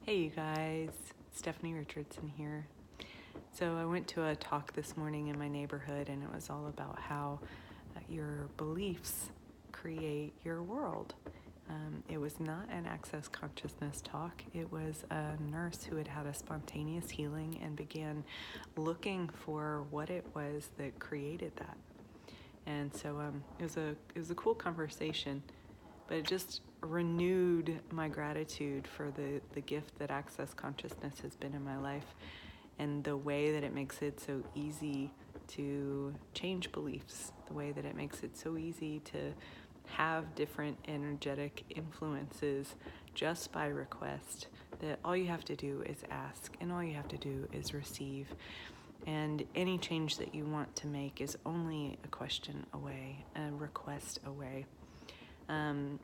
Hey you guys, Stephanie Richardson here. So I went to a talk this morning in my neighborhood and it was all about how your beliefs create your world. It was not an access consciousness talk. It was a nurse who had had a spontaneous healing and began looking for what it was that created that. And so it was a cool conversation, but it just renewed my gratitude for the gift that access consciousness has been in my life and the way that it makes it so easy to change beliefs, the way that it makes it so easy to have different energetic influences just by request, that all you have to do is ask and all you have to do is receive. And any change that you want to make is only a question away, a request away.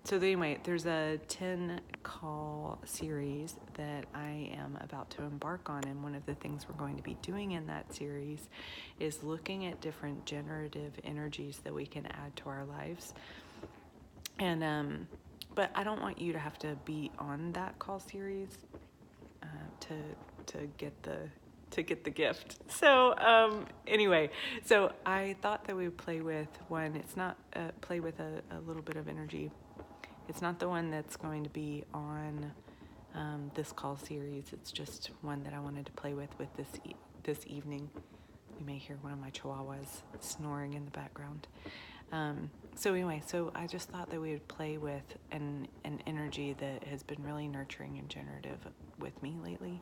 So anyway, there's a 10 call series that I am about to embark on, and one of the things we're going to be doing in that series is looking at different generative energies that we can add to our lives. And but I don't want you to have to be on that call series to get the gift. So anyway, so I thought that we would play with one. It's not play with a little bit of energy. It's not the one that's going to be on this call series. It's just one that I wanted to play with this evening. You may hear one of my chihuahuas snoring in the background. So anyway, so I just thought that we would play with an energy that has been really nurturing and generative with me lately,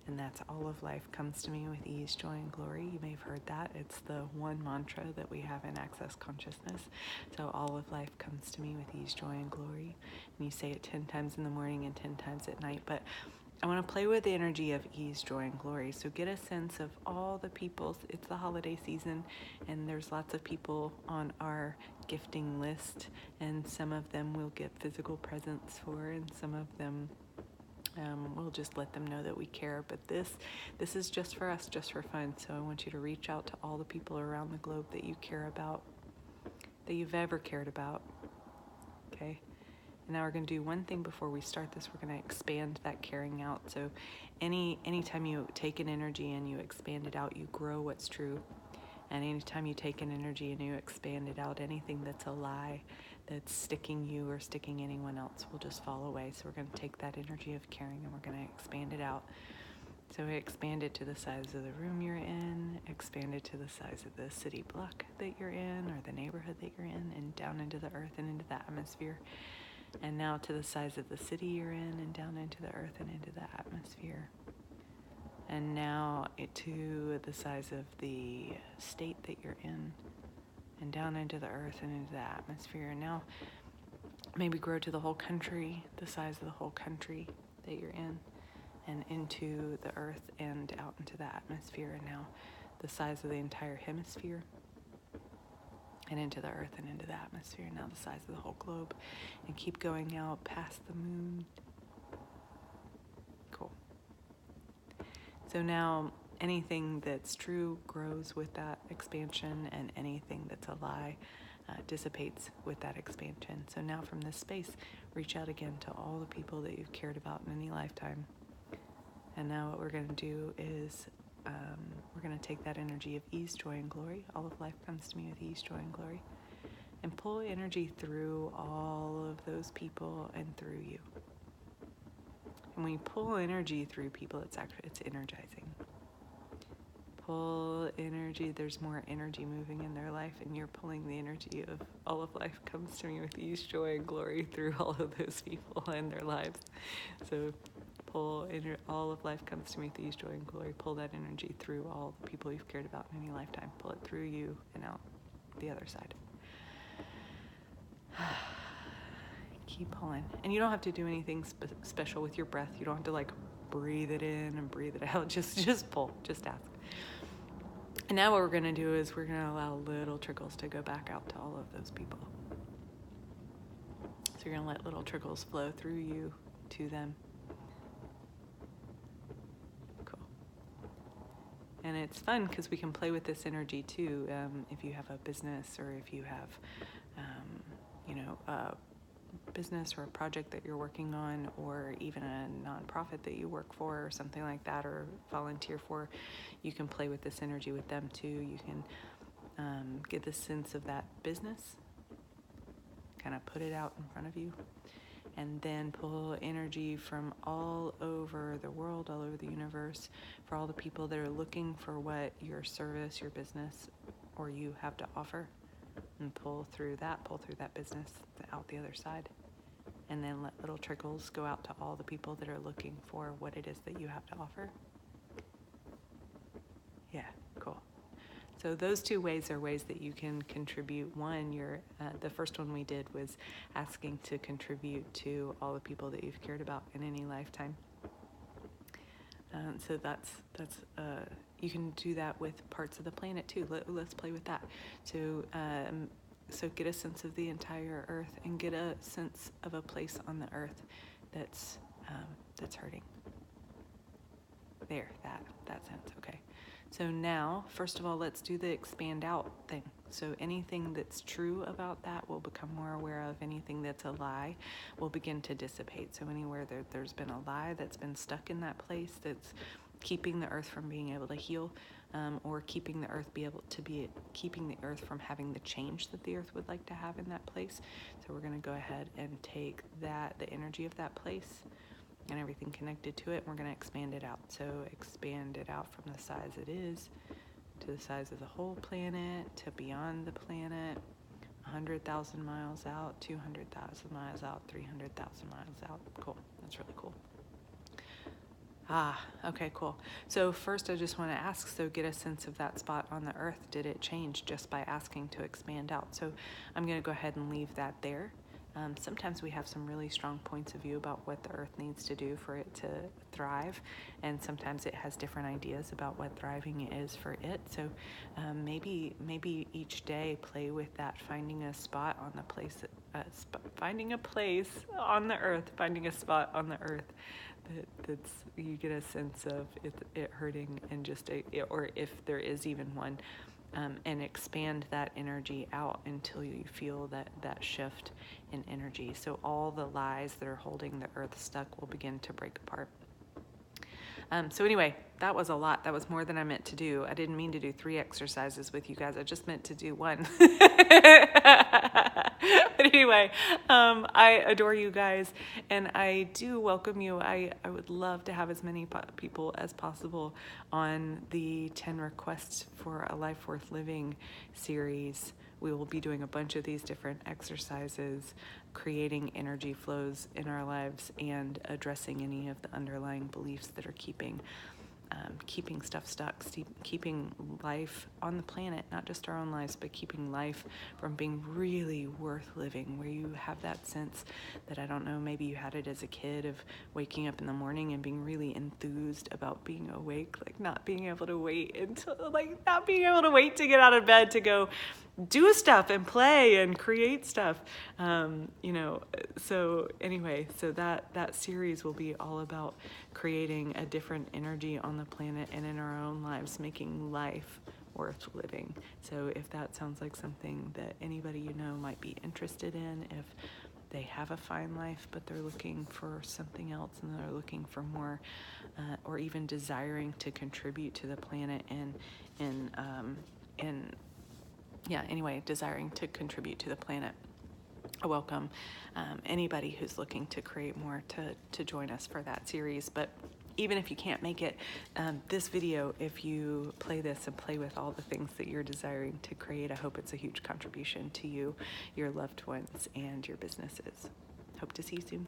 and that's all of life comes to me with ease, joy, and glory. You may have heard that. It's the one mantra that we have in Access Consciousness. So all of life comes to me with ease, joy, and glory. And you say it 10 times in the morning and 10 times at night. But I want to play with the energy of ease, joy, and glory. So get a sense of all the people. It's the holiday season, and there's lots of people on our gifting list, and some of them we'll get physical presents for, and some of them we'll just let them know that we care. But this is just for us, just for fun. So I want you to reach out to all the people around the globe that you care about, that you've ever cared about. Okay? And now we're going to do one thing before we start this. We're going to expand that caring out. So anytime you take an energy and you expand it out, you grow what's true. And anytime you take an energy and you expand it out, anything that's a lie that's sticking you or sticking anyone else will just fall away. So we're going to take that energy of caring and we're going to expand it out. So expand it to the size of the room you're in, expand it to the size of the city block that you're in or the neighborhood that you're in, and down into the earth and into the atmosphere. And now to the size of the city you're in, and down into the earth and into the atmosphere. And now to the size of the state that you're in, and down into the earth and into the atmosphere. And now maybe grow to the whole country, the size of the whole country that you're in, and into the earth and out into the atmosphere. And now the size of the entire hemisphere, and into the earth and into the atmosphere. Now the size of the whole globe, and keep going out past the moon. Cool. So now anything that's true grows with that expansion, and anything that's a lie dissipates with that expansion. So now from this space, reach out again to all the people that you've cared about in any lifetime. And now what we're going to do is we're going to take that energy of ease, joy, and glory. All of life comes to me with ease, joy, and glory. And pull energy through all of those people and through you. And when you pull energy through people, it's energizing. Pull energy, there's more energy moving in their life, and you're pulling the energy of all of life comes to me with ease, joy, and glory through all of those people and their lives. So pull all of life comes to me with ease, joy, and glory. Pull that energy through all the people you've cared about in any lifetime. Pull it through you and out the other side. Keep pulling. And you don't have to do anything special with your breath. You don't have to like breathe it in and breathe it out. Just pull. Just ask. And now what we're going to do is we're going to allow little trickles to go back out to all of those people. So you're going to let little trickles flow through you to them. Cool. And it's fun because we can play with this energy too. If you have a business or if you have, business or a project that you're working on, or even a nonprofit that you work for or something like that, or volunteer for, you can play with this energy with them too. You can get the sense of that business, kind of put it out in front of you, and then pull energy from all over the world, all over the universe, for all the people that are looking for what your service, your business, or you have to offer, and pull through that business out the other side. And then let little trickles go out to all the people that are looking for what it is that you have to offer. Yeah, cool. So those two ways are ways that you can contribute. One, the first one we did was asking to contribute to all the people that you've cared about in any lifetime. So that's you can do that with parts of the planet too. Let's play with that. So get a sense of the entire Earth, and get a sense of a place on the Earth that's hurting. There, that sense. Okay. So now, first of all, let's do the expand out thing. So anything that's true about that we'll become more aware of. Anything that's a lie will begin to dissipate. So anywhere there's been a lie that's been stuck in that place, that's keeping the Earth from being able to heal, or keeping the Earth keeping the Earth from having the change that the Earth would like to have in that place. So we're going to go ahead and take the energy of that place and everything connected to it, and we're going to expand it out. So expand it out from the size it is to the size of the whole planet, to beyond the planet, 100,000 miles out, 200,000 miles out, 300,000 miles out. Cool. That's really cool. Okay, cool. So first I just want to ask, so get a sense of that spot on the Earth. Did it change just by asking to expand out? So I'm going to go ahead and leave that there. Sometimes we have some really strong points of view about what the Earth needs to do for it to thrive, and sometimes it has different ideas about what thriving is for it. So maybe each day play with that, finding a spot on the place, finding a place on the Earth, finding a spot on the Earth that's you get a sense of it hurting, and just or if there is even one. And expand that energy out until you feel that shift in energy. So all the lies that are holding the Earth stuck will begin to break apart. So anyway, that was a lot. That was more than I meant to do. I didn't mean to do 3 exercises with you guys. I just meant to do 1. But anyway, I adore you guys, and I do welcome you. I would love to have as many people as possible on the 10 Requests for a Life Worth Living series. We will be doing a bunch of these different exercises, creating energy flows in our lives, and addressing any of the underlying beliefs that are keeping stuff stuck, keeping life on the planet, not just our own lives, but keeping life from being really worth living, where you have that sense that, I don't know, maybe you had it as a kid, of waking up in the morning and being really enthused about being awake, like not being able to wait to get out of bed to go do stuff and play and create stuff. So anyway, so that series will be all about creating a different energy on the planet and in our own lives, making life worth living. So if that sounds like something that anybody you know might be interested in, if they have a fine life but they're looking for something else, and they're looking for more, or even desiring to contribute to the planet, desiring to contribute to the planet, I welcome anybody who's looking to create more to join us for that series. But even if you can't make it, this video, if you play this and play with all the things that you're desiring to create, I hope it's a huge contribution to you, your loved ones, and your businesses. Hope to see you soon.